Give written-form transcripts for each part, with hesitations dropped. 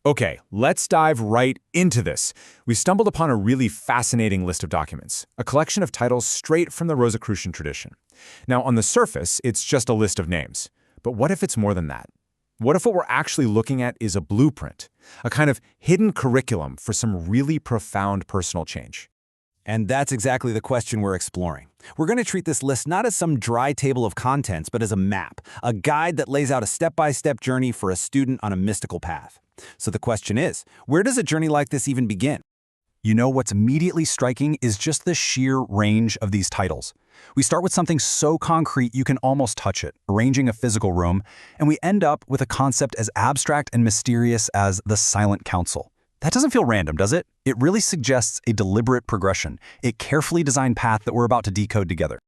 Okay, let's dive right into this. We stumbled upon a really fascinating list of documents, a collection of titles straight from the Rosicrucian tradition. Now, on the surface, it's just a list of names. But what if it's more than that? What if what we're actually looking at is a blueprint, a kind of hidden curriculum for some really profound personal change? And that's exactly the question we're exploring. We're going to treat this list not as some dry table of contents, but as a map, a guide that lays out a step-by-step journey for a student on a mystical path. So the question is, where does a journey like this even begin? You know what's immediately striking is just the sheer range of these titles. We start with something so concrete you can almost touch it, arranging a physical room, and we end up with a concept as abstract and mysterious as the Silent Council. That doesn't feel random, does it? It really suggests a deliberate progression, a carefully designed path that we're about to decode together.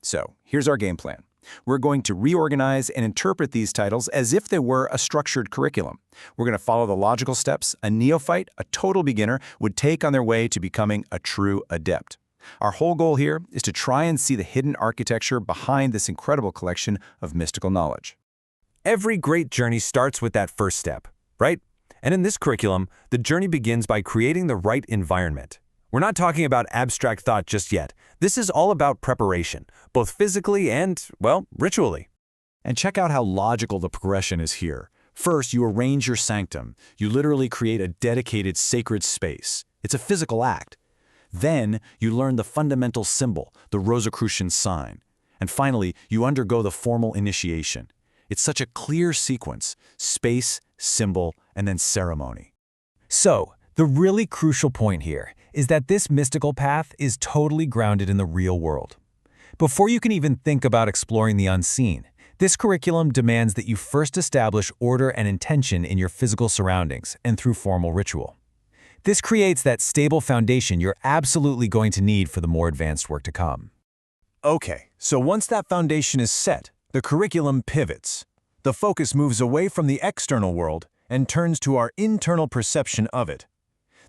So, here's our game plan. We're going to reorganize and interpret these titles as if they were a structured curriculum. We're going to follow the logical steps a neophyte, a total beginner, would take on their way to becoming a true adept. Our whole goal here is to try and see the hidden architecture behind this incredible collection of mystical knowledge. Every great journey starts with that first step, right? And in this curriculum, the journey begins by creating the right environment. We're not talking about abstract thought just yet. This is all about preparation, both physically and, well, ritually. And check out how logical the progression is here. First, you arrange your sanctum. You literally create a dedicated sacred space. It's a physical act. Then, you learn the fundamental symbol, the Rosicrucian sign. And finally, you undergo the formal initiation. It's such a clear sequence: space, symbol, and then ceremony. So, the really crucial point here is that this mystical path is totally grounded in the real world. Before you can even think about exploring the unseen, this curriculum demands that you first establish order and intention in your physical surroundings and through formal ritual. This creates that stable foundation you're absolutely going to need for the more advanced work to come. Okay, so once that foundation is set, the curriculum pivots. The focus moves away from the external world and turns to our internal perception of it.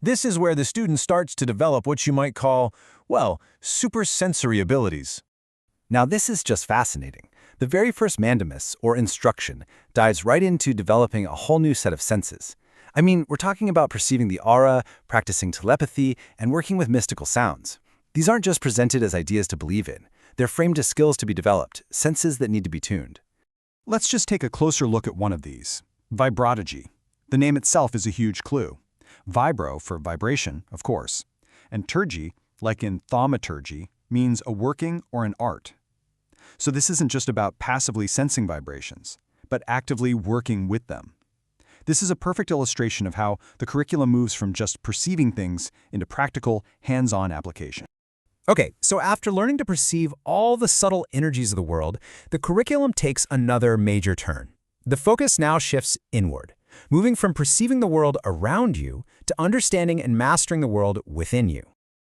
This is where the student starts to develop what you might call, well, supersensory abilities. Now this is just fascinating. The very first mandamus, or instruction, dives right into developing a whole new set of senses. I mean, we're talking about perceiving the aura, practicing telepathy, and working with mystical sounds. These aren't just presented as ideas to believe in. They're framed as skills to be developed, senses that need to be tuned. Let's just take a closer look at one of these. Vibrology. The name itself is a huge clue. Vibro for vibration, of course. And turgy, like in thaumaturgy, means a working or an art. So this isn't just about passively sensing vibrations, but actively working with them. This is a perfect illustration of how the curriculum moves from just perceiving things into practical, hands-on application. Okay, so after learning to perceive all the subtle energies of the world, the curriculum takes another major turn. The focus now shifts inward, moving from perceiving the world around you to understanding and mastering the world within you.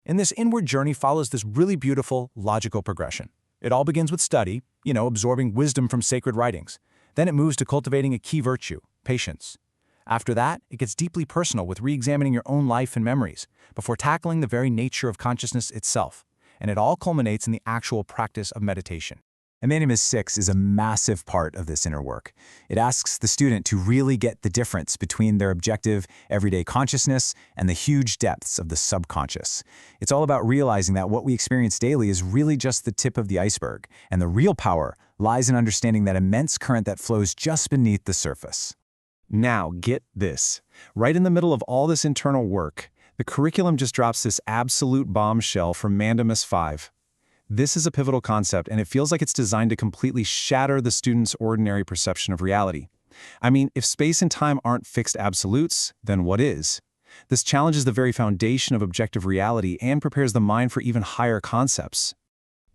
And this inward journey follows this really beautiful, logical progression. It all begins with study, absorbing wisdom from sacred writings. Then it moves to cultivating a key virtue, patience. After that, it gets deeply personal with re-examining your own life and memories, before tackling the very nature of consciousness itself. And it all culminates in the actual practice of meditation. And Mandamus 6 is a massive part of this inner work. It asks the student to really get the difference between their objective, everyday consciousness and the huge depths of the subconscious. It's all about realizing that what we experience daily is really just the tip of the iceberg, and the real power lies in understanding that immense current that flows just beneath the surface. Now, get this. Right in the middle of all this internal work, the curriculum just drops this absolute bombshell from Mandamus 5. This is a pivotal concept, and it feels like it's designed to completely shatter the student's ordinary perception of reality. I mean, if space and time aren't fixed absolutes, then what is? This challenges the very foundation of objective reality and prepares the mind for even higher concepts.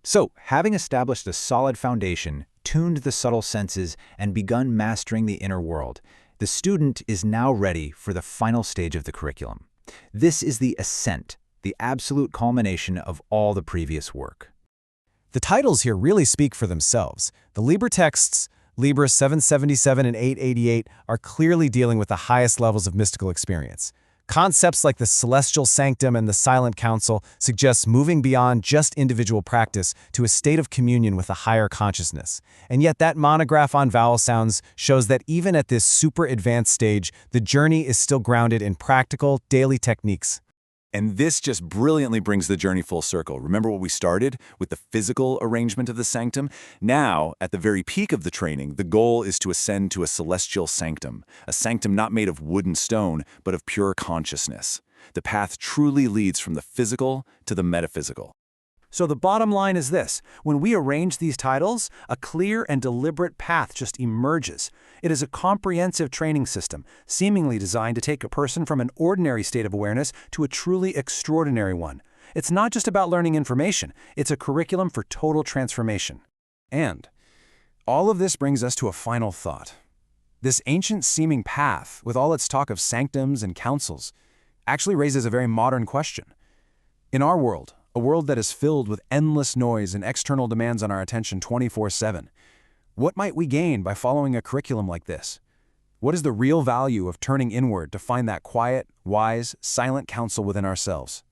So, having established a solid foundation, tuned the subtle senses, and begun mastering the inner world, the student is now ready for the final stage of the curriculum. This is the ascent, the absolute culmination of all the previous work. The titles here really speak for themselves. The Liber texts, Liber 777 and 888, are clearly dealing with the highest levels of mystical experience. Concepts like the celestial sanctum and the silent council suggest moving beyond just individual practice to a state of communion with a higher consciousness. And yet that monograph on vowel sounds shows that even at this super advanced stage, the journey is still grounded in practical, daily techniques. And this just brilliantly brings the journey full circle. Remember what we started with the physical arrangement of the sanctum? Now, at the very peak of the training, the goal is to ascend to a celestial sanctum, a sanctum not made of wood and stone, but of pure consciousness. The path truly leads from the physical to the metaphysical. So the bottom line is this: when we arrange these titles, a clear and deliberate path just emerges. It is a comprehensive training system, seemingly designed to take a person from an ordinary state of awareness to a truly extraordinary one. It's not just about learning information, it's a curriculum for total transformation. And all of this brings us to a final thought. This ancient-seeming path, with all its talk of sanctums and councils, actually raises a very modern question. In our world, a world that is filled with endless noise and external demands on our attention 24/7. What might we gain by following a curriculum like this? What is the real value of turning inward to find that quiet, wise, silent counsel within ourselves?